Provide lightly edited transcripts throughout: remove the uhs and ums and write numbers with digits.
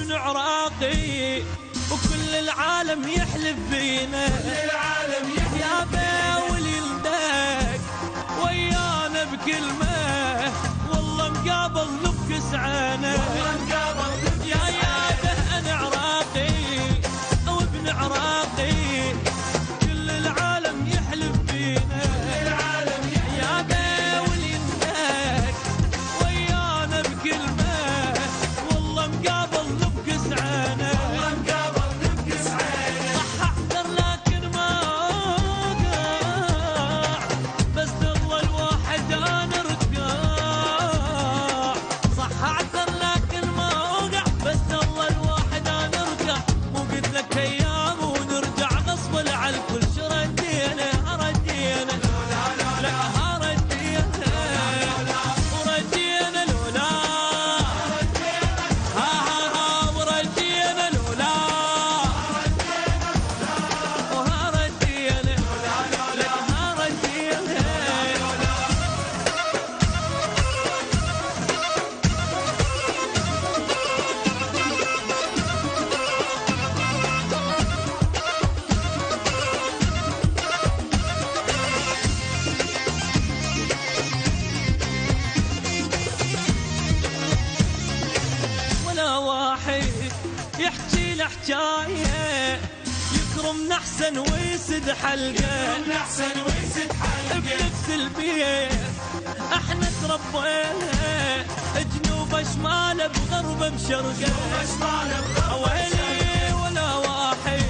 ابن عراقي وكل العالم يحلف بينا، يا بيول يلدك ويانا بكلمة، والله مقابل نبكس عينه، يا به انا عراقي وابن عراقي كل العالم يحلف بينا، يا بيول يلدك ويانا بكلمة، والله مقابل نبكس عينه، صح احذر لكن ما اوقع، بس تظل الواحد انا ركاع، صح اعذر لكن ما اوقع، بس تظل الواحد انا ركاع، مو قلت لك ايام ونرجع غصب على الكل، شو ردينا ردينا لا ردينا وردينا لولا وردينا لولا وردينا لك ردينا. ولا واحد يحكي له حكايه يكرمنا احسن ويسد حلقه، بنفس البيت احنا تربينا، جنوب شمال بغرب بشرقه، ويلي ولا واحد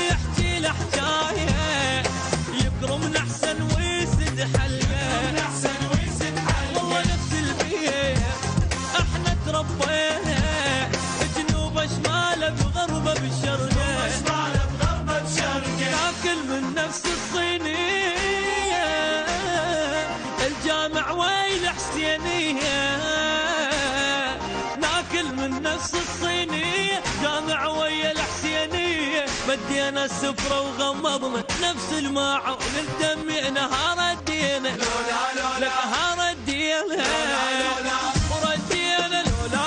يحكي له حكايه يكرمنا احسن ويسد حلقه، والله نفس البيت احنا تربينا، جنوب شمال بغرب بالشرقه، ناكل من نفس الصينيه، الجامع ويل حسينيه، ناكل من نفس الصينيه، جامع ويا الحسينيه، بدينا السفره وغمضنا نفس الماعون، الدمينا ردينا لك ردينا وردينا لولا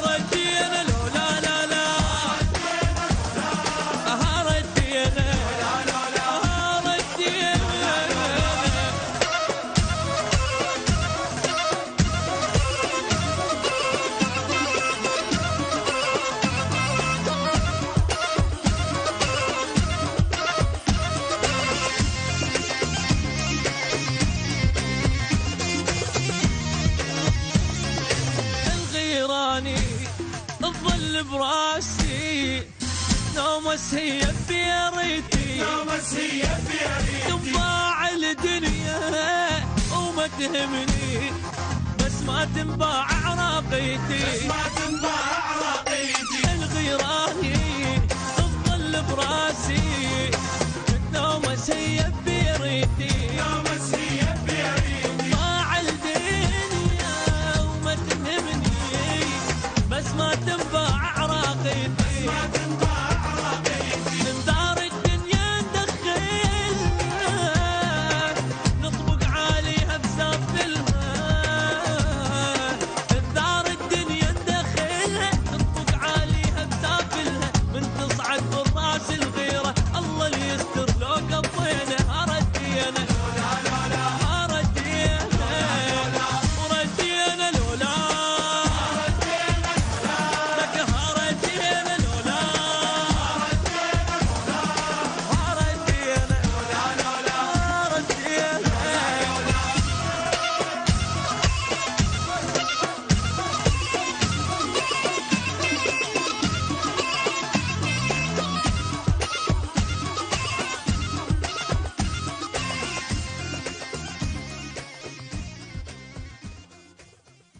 ردينا لولا لا لا ردينا ردينا. الغيراني تظل براسي، نومس هي بيريتي، تنباع الدنيا وما تهمني، بس ما تنباع عراقيتي، الغيراني